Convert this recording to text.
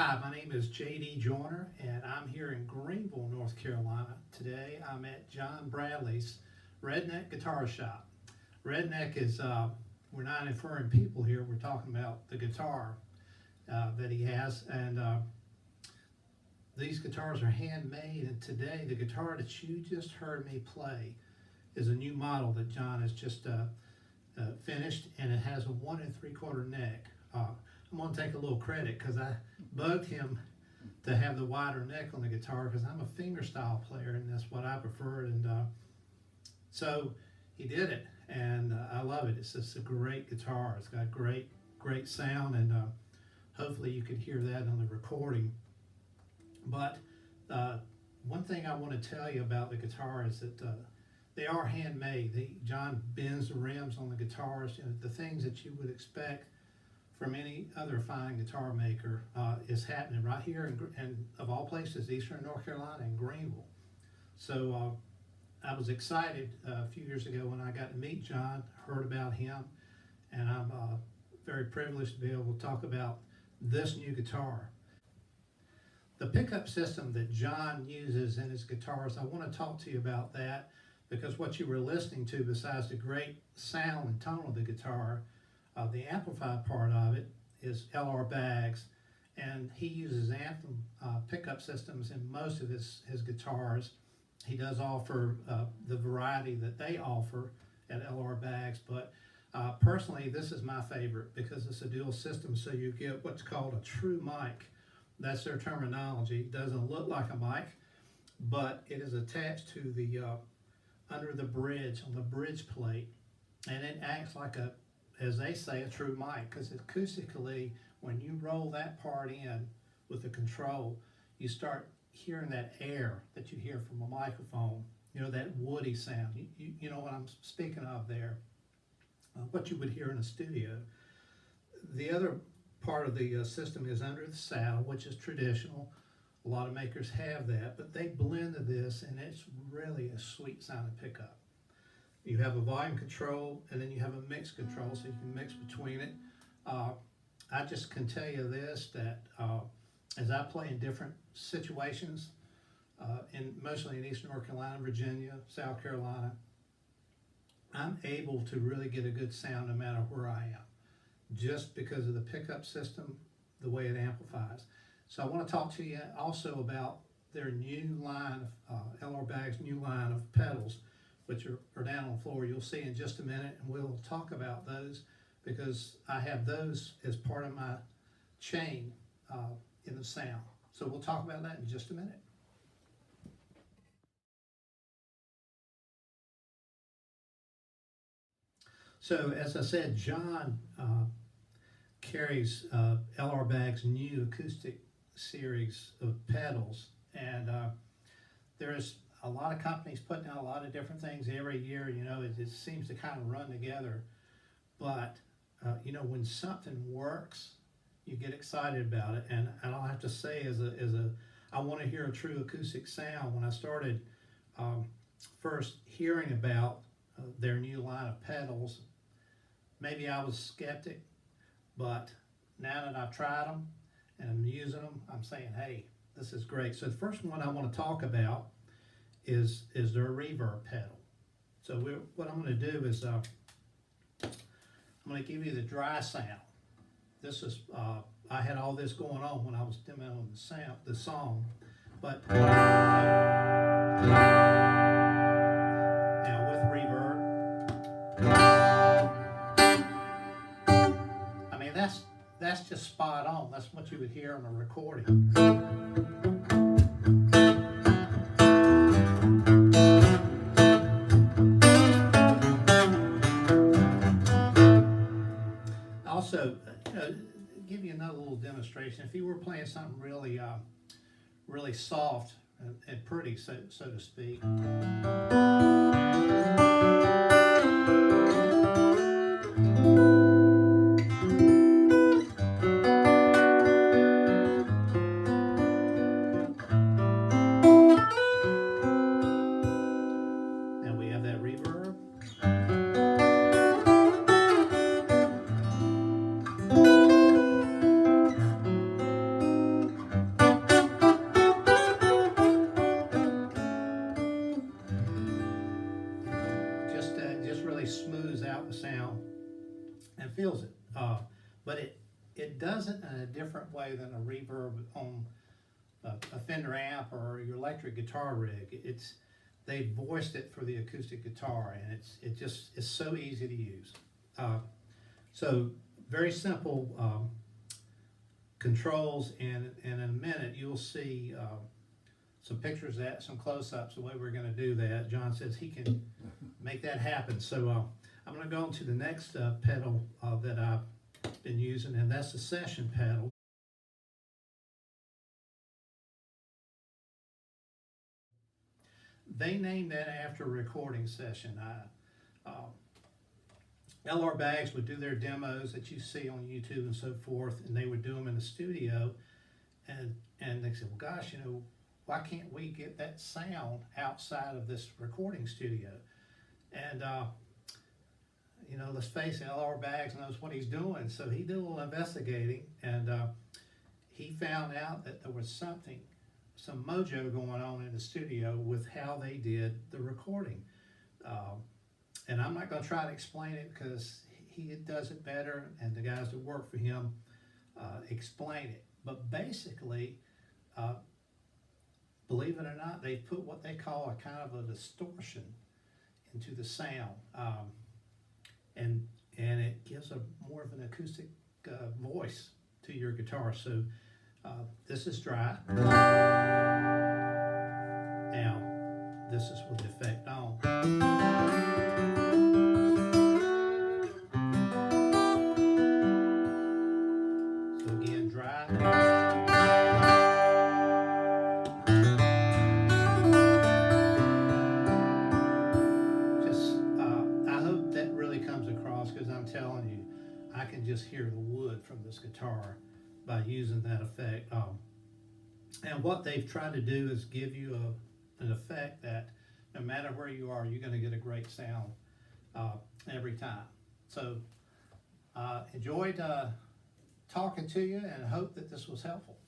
Hi, my name is J.D. Joyner, and I'm here in Greenville, North Carolina. Today I'm at John Bradley's Redneck Guitar Shop. Redneck is, we're not inferring people here, we're talking about the guitar that he has. And these guitars are handmade, and today the guitar that you just heard me play is a new model that John has just finished, and it has a 1 3/4 neck. I'm going to take a little credit because I bugged him to have the wider neck on the guitar because I'm a fingerstyle player and that's what I prefer. And so he did it, and I love it. It's just a great guitar. It's got great sound, and hopefully you could hear that on the recording. But one thing I want to tell you about the guitar is that they are handmade. John bends the rims on the guitars. You know, the things that you would expect from any other fine guitar maker is happening right here in of all places, Eastern North Carolina in Greenville. So I was excited a few years ago when I got to meet John, heard about him, and I'm very privileged to be able to talk about this new guitar. The pickup system that John uses in his guitars, I want to talk to you about that, because what you were listening to, besides the great sound and tone of the guitar, the amplified part of it is LR Baggs, and he uses Anthem pickup systems in most of his guitars. He does offer the variety that they offer at LR Baggs, but personally this is my favorite because it's a dual system, so you get what's called a true mic. That's their terminology. It doesn't look like a mic, but it is attached to the under the bridge, on the bridge plate, and it acts like a, as they say, a true mic, because acoustically, when you roll that part in with the control, you start hearing that air that you hear from a microphone, you know, that woody sound. You know what I'm speaking of there, what you would hear in a studio. The other part of the system is under the saddle, which is traditional. A lot of makers have that, but they blended this, and it's really a sweet sounding pickup. You have a volume control, and then you have a mix control, so you can mix between it. I just can tell you this, that as I play in different situations, mostly in Eastern North Carolina, Virginia, South Carolina, I'm able to really get a good sound no matter where I am, just because of the pickup system, the way it amplifies. So I want to talk to you also about their new line of LR Baggs' new line of pedals, which are down on the floor. You'll see in just a minute, and we'll talk about those because I have those as part of my chain in the sound. So we'll talk about that in just a minute. So as I said, John carries LR Baggs' new acoustic series of pedals, and there's a lot of companies putting out a lot of different things every year. You know, it seems to kind of run together, but you know, when something works, you get excited about it. And I'll have to say, I want to hear a true acoustic sound. When I started first hearing about their new line of pedals, maybe I was skeptic, but now that I've tried them and I'm using them, I'm saying, hey, this is great. So the first one I want to talk about is their reverb pedal. So what I'm going to do is I'm going to give you the dry sound. This is I had all this going on when I was demoing the song, but now with reverb, I mean that's just spot on. That's what you would hear on a recording. Also, give you another little demonstration. If you were playing something really, really soft and pretty, so to speak. Now we have that reverb. feels it. But it does it in a different way than a reverb on a Fender amp or your electric guitar rig. They voiced it for the acoustic guitar, and it's so easy to use. So very simple controls, and in a minute you'll see some pictures of that, some close-ups, the way we're going to do that. John says he can make that happen. So I'm going to go on to the next pedal that I've been using, and that's the session pedal. They named that after a recording session. LR Baggs would do their demos that you see on YouTube and so forth, and they would do them in the studio, and they said, well, gosh, why can't we get that sound outside of this recording studio? And let's face it, LR Baggs knows what he's doing, so he did a little investigating, and he found out that there was some mojo going on in the studio with how they did the recording. And I'm not going to try to explain it because he does it better, and the guys that work for him explain it. But basically, believe it or not, they put what they call a kind of a distortion into the sound, and it gives a more of an acoustic voice to your guitar. So this is dry. Now this is with the effect on. So again, dry. I hope that really comes across, because I'm telling you, I can just hear the wood from this guitar by using that effect. And what they've tried to do is give you an effect that no matter where you are, you're going to get a great sound every time. So enjoyed talking to you, and hope that this was helpful.